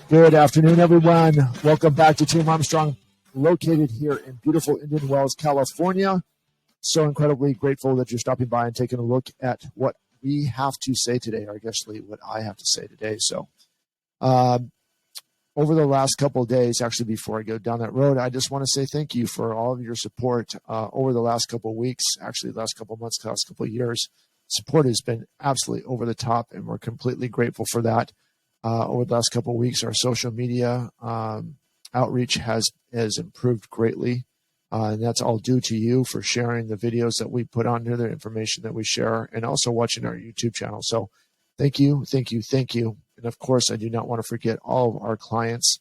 Good afternoon, everyone. Welcome back to Team Armstrong, located here in beautiful Indian Wells, California. So incredibly grateful that you're stopping by and taking a look at what we have to say today, or I guess what I have to say today. So over the last couple of days, actually before I go down that road, I just want to say thank you for all of your support over the last couple of weeks, actually the last couple of months, last couple of years. Support has been absolutely over the top, and we're completely grateful for that. Over the last couple of weeks, our social media outreach has improved greatly. And that's all due to you for sharing the videos that we put on here, the information that we share, and also watching our YouTube channel. So thank you, thank you, thank you. And of course, I do not want to forget all of our clients,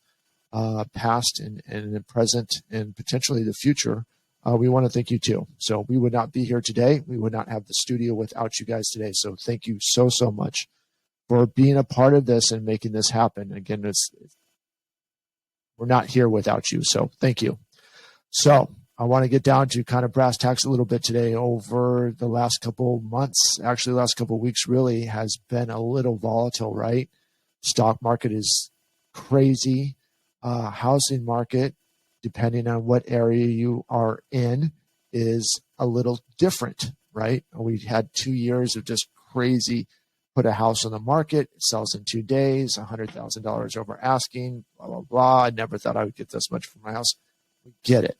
past and present, and potentially the future. We want to thank you too. So we would not be here today. We would not have the studio without you guys today. So thank you so, so much for being a part of this and making this happen. Again, we're not here without you. So thank you. So I want to get down to kind of brass tacks a little bit today. Over the last couple months, actually the last couple of weeks really has been a little volatile, right? Stock market is crazy. Housing market, depending on what area you are in, is a little different, right? We had 2 years of just crazy. Put a house on the market, it sells in 2 days, $100,000 over asking, blah, blah, blah. I never thought I would get this much for my house. We get it.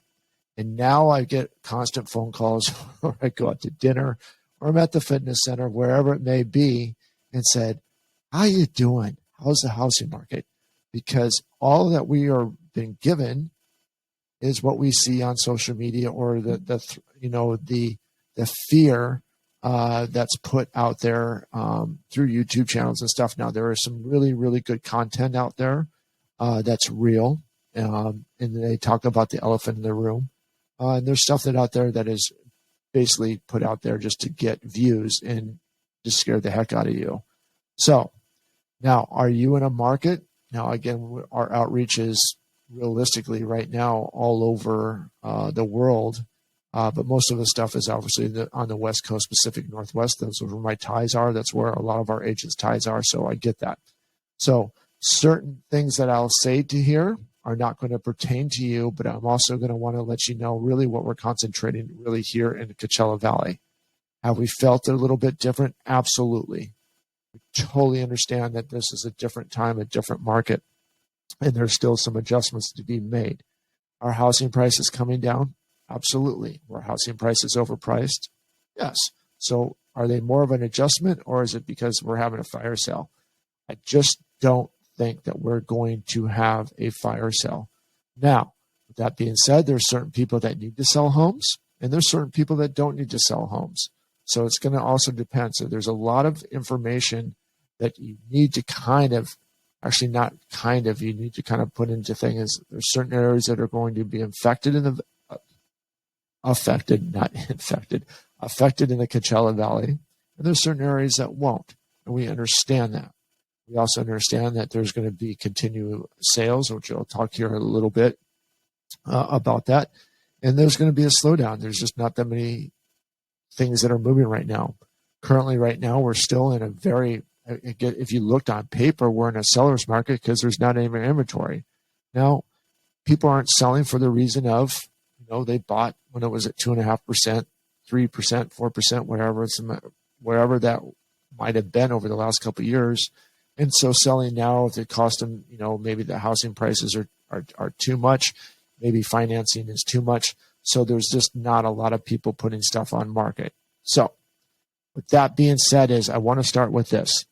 And now I get constant phone calls, or I go out to dinner, or I'm at the fitness center, wherever it may be, and said, how you doing? How's the housing market? Because all that we are being given is what we see on social media, or the fear that's put out there through YouTube channels and stuff. Now, there is some really, really good content out there that's real, and they talk about the elephant in the room. And there's stuff that out there that is basically put out there just to get views and to scare the heck out of you. So now, are you in a market? Now, again, our outreach is realistically right now all over the world. But most of the stuff is obviously on the West Coast, Pacific Northwest. Those are where my ties are. That's where a lot of our agents' ties are. So I get that. So certain things that I'll say to here are not going to pertain to you, but I'm also going to want to let you know really what we're concentrating really here in the Coachella Valley. Have we felt it a little bit different? Absolutely. We totally understand that this is a different time, a different market, and there's still some adjustments to be made. Are housing prices coming down? Absolutely. Were housing prices overpriced? Yes. So are they more of an adjustment, or is it because we're having a fire sale? I just don't think that we're going to have a fire sale. Now, with that being said, there's certain people that need to sell homes, and there's certain people that don't need to sell homes. So it's going to also depend. So there's a lot of information that you need to you need to kind of put into things. There's certain areas that are going to be affected in the affected in the Coachella Valley, and there's certain areas that won't, and we understand that. We also understand that there's going to be continued sales, which I'll talk here a little bit about that, and there's going to be a slowdown. There's just not that many things that are moving right now. Currently, right now, we're still in a very, if you looked on paper, we're in a seller's market because there's not any inventory. Now, people aren't selling for the reason of, they bought when it was at 2.5%, 3%, 4%, wherever that might have been over the last couple of years. And so selling now, if it cost them, maybe the housing prices are too much, maybe financing is too much. So there's just not a lot of people putting stuff on market. So with that being said, I want to start with this.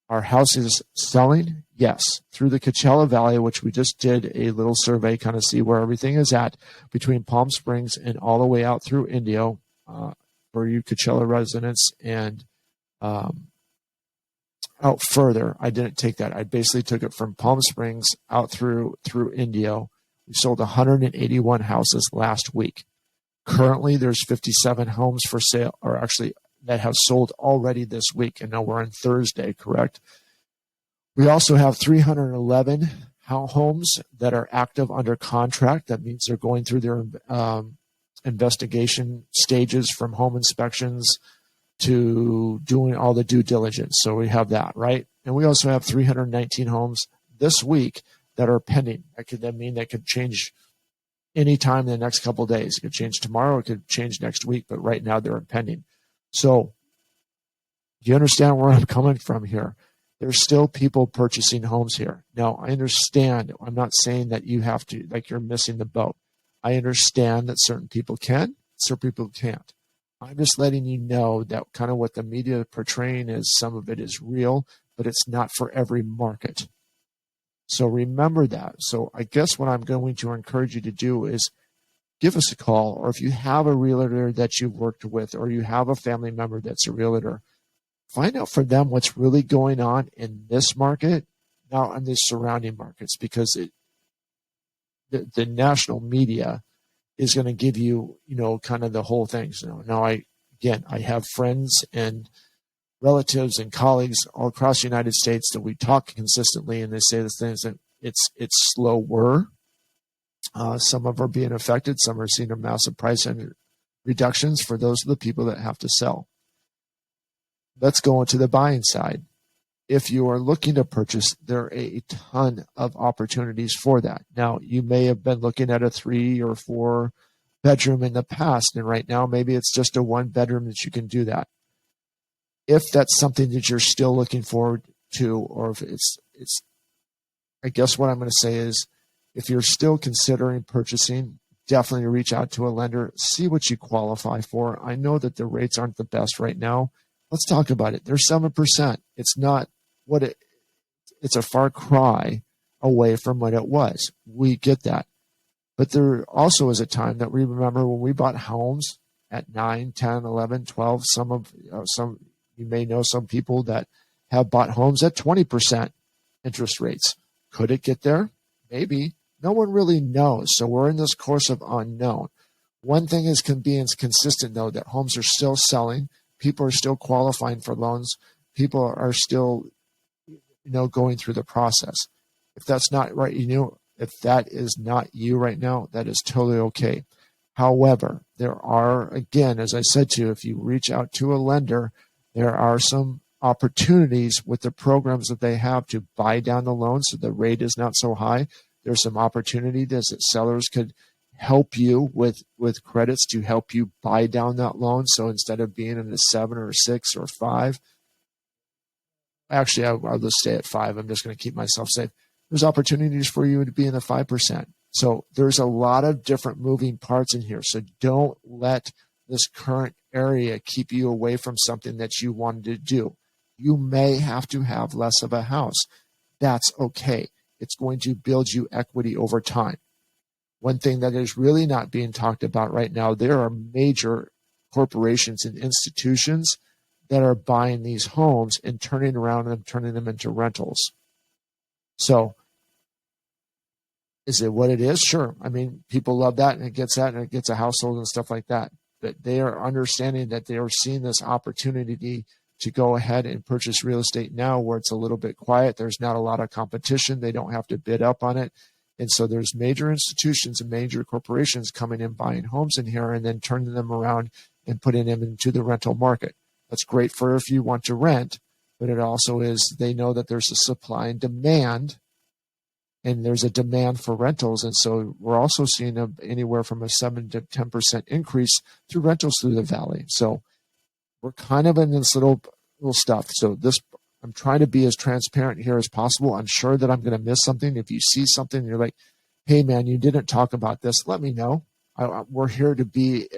Are houses selling? Yes. Through the Coachella Valley, which we just did a little survey, kind of see where everything is at between Palm Springs and all the way out through Indio for you Coachella residents, and out further. I didn't take that. I basically took it from Palm Springs out through Indio. We sold 181 houses last week. Currently, there's 57 homes for sale, or actually that have sold already this week, and now we're on Thursday, correct? We also have 311 homes that are active under contract. That means they're going through their investigation stages, from home inspections to doing all the due diligence. So we have that, right? And we also have 319 homes this week that are pending. That could then mean that could change anytime in the next couple of days. It could change tomorrow. It could change next week. But right now they're pending. So you understand where I'm coming from here. There's still people purchasing homes here. Now, I understand. I'm not saying that you have to, like you're missing the boat. I understand that certain people can, certain people can't. I'm just letting you know that kind of what the media portraying is, some of it is real, but it's not for every market. So remember that. So I guess what I'm going to encourage you to do is give us a call, or if you have a realtor that you've worked with, or you have a family member that's a realtor, find out for them what's really going on in this market, now in the surrounding markets, because the national media is going to give you, kind of the whole thing. So now I have friends and relatives and colleagues all across the United States that we talk consistently, and they say the things that it's slower. Some of them are being affected. Some are seeing a massive price reductions for those of the people that have to sell. Let's go into the buying side. If you are looking to purchase, there are a ton of opportunities for that. Now, you may have been looking at a 3 or 4 bedroom in the past, and right now maybe it's just a 1 bedroom that you can do that. If that's something that you're still looking forward to, or if it's I guess what I'm going to say is, if you're still considering purchasing, definitely reach out to a lender, see what you qualify for. I know that the rates aren't the best right now. Let's talk about it. They're 7%. It's not what it's a far cry away from what it was. We get that. But there also is a time that we remember when we bought homes at 9, 10, 11, 12. Some you may know some people that have bought homes at 20% interest rates. Could it get there? Maybe. No one really knows. So we're in this course of unknown. One thing is being consistent, though, that homes are still selling. People are still qualifying for loans. People are still, going through the process. If that's not right, if that is not you right now, that is totally okay. However, there are, again, as I said to you, if you reach out to a lender, there are some opportunities with the programs that they have to buy down the loan so the rate is not so high. There's some opportunities that sellers could help you with credits to help you buy down that loan. So instead of being in a 7 or a 6 or 5, actually, I'll just stay at 5. I'm just going to keep myself safe. There's opportunities for you to be in the 5%. So there's a lot of different moving parts in here. So don't let this current area keep you away from something that you wanted to do. You may have to have less of a house. That's okay. It's going to build you equity over time. One thing that is really not being talked about right now, there are major corporations and institutions that are buying these homes and turning around and turning them into rentals. So is it what it is? Sure. I mean, people love that, and it gets a household and stuff like that. But they are understanding that they are seeing this opportunity to go ahead and purchase real estate now where it's a little bit quiet. There's not a lot of competition. They don't have to bid up on it. And so there's major institutions and major corporations coming in, buying homes in here and then turning them around and putting them into the rental market. That's great for if you want to rent, but it also is, they know that there's a supply and demand, and there's a demand for rentals. And so we're also seeing anywhere from a 7 to 10% increase through rentals through the valley. So we're kind of in this little stuff. So I'm trying to be as transparent here as possible. I'm sure that I'm going to miss something. If you see something and you're like, hey man, you didn't talk about this, let me know. We're here to be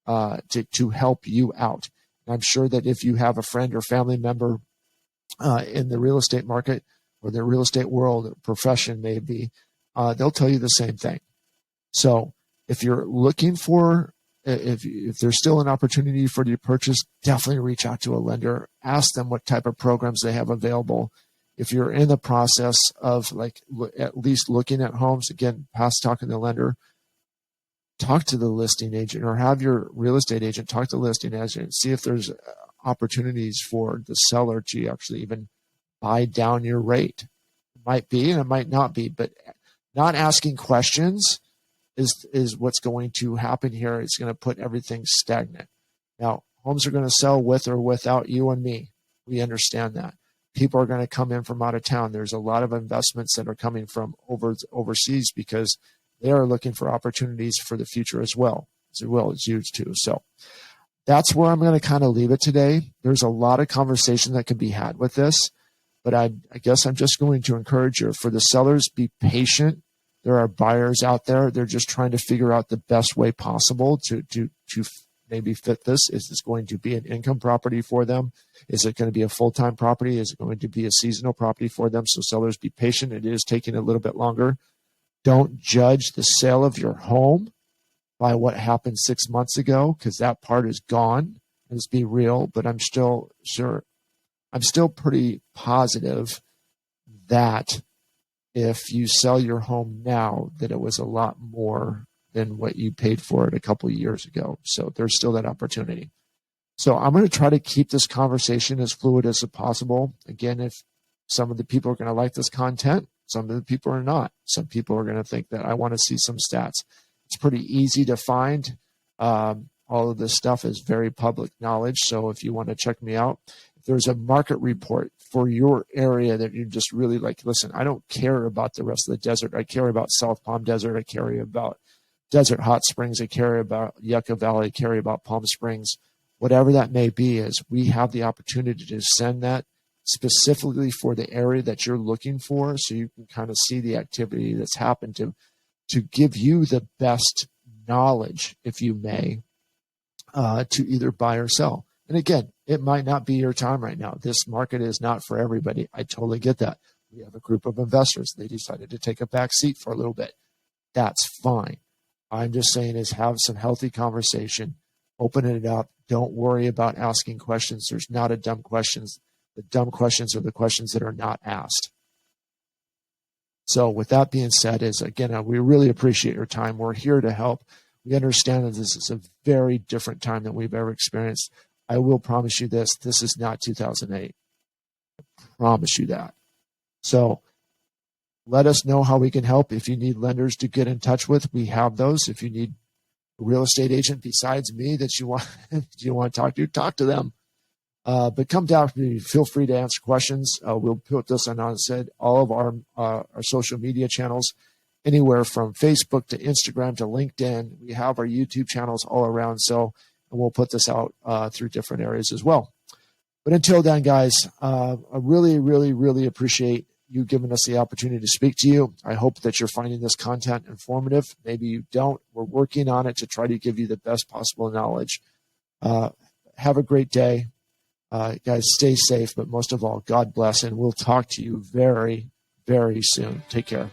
to help you out. And I'm sure that if you have a friend or family member in the real estate market or the real estate world, profession maybe, they'll tell you the same thing. So if you're looking for, if there's still an opportunity for you to purchase, definitely reach out to a lender. Ask them what type of programs they have available. If you're in the process of at least looking at homes, again, past talking to the lender, talk to the listing agent or have your real estate agent talk to the listing agent, see if there's opportunities for the seller to actually even buy down your rate. It might be and it might not be, but not asking questions is what's going to happen here. It's going to put everything stagnant. Now, homes are going to sell with or without you and me. We understand that. people are going to come in from out of town. There's a lot of investments that are coming from overseas because they are looking for opportunities for the future as well. It's huge too. So that's where I'm going to kind of leave it today. There's a lot of conversation that can be had with this, but I guess I'm just going to encourage you. For the sellers, be patient. There are buyers out there. They're just trying to figure out the best way possible to maybe fit this. Is this going to be an income property for them? Is it going to be a full-time property? Is it going to be a seasonal property for them? So sellers, be patient. It is taking a little bit longer. Don't judge the sale of your home by what happened 6 months ago, because that part is gone. Let's be real, but I'm still pretty positive that if you sell your home now, that it was a lot more than what you paid for it a couple of years ago. So there's still that opportunity. So I'm going to try to keep this conversation as fluid as possible. Again, if some of the people are going to like this content, some of the people are not. Some people are going to think that I want to see some stats. It's pretty easy to find. All of this stuff is very public knowledge. So if you want to check me out, if there's a market report for your area that you just really like, listen, I don't care about the rest of the desert. I care about South Palm Desert. I care about Desert Hot Springs. I care about Yucca Valley. I care about Palm Springs. Whatever that may be, is we have the opportunity to send that specifically for the area that you're looking for, so you can kind of see the activity that's happened to give you the best knowledge, if you may, to either buy or sell. And again, it might not be your time right now. This market is not for everybody. I totally get that. We have a group of investors. They decided to take a back seat for a little bit. That's fine. I'm just saying is have some healthy conversation, open it up. Don't worry about asking questions. There's not a dumb questions. The dumb questions are the questions that are not asked. So with that being said, is again, we really appreciate your time. We're here to help. We understand that this is a very different time than we've ever experienced. I will promise you this is not 2008. I promise you that. So let us know how we can help. If you need lenders to get in touch with, we have those. If you need a real estate agent besides me that you want to talk to them. But come down to me. Feel free to answer questions. We'll put this on, as I said, all of our social media channels, anywhere from Facebook to Instagram to LinkedIn. We have our YouTube channels all around. So, and we'll put this out through different areas as well. But until then, guys, I really, really, really appreciate you giving us the opportunity to speak to you. I hope that you're finding this content informative. Maybe you don't. We're working on it to try to give you the best possible knowledge. Have a great day. Guys, stay safe, but most of all, God bless, and we'll talk to you very, very soon. Take care.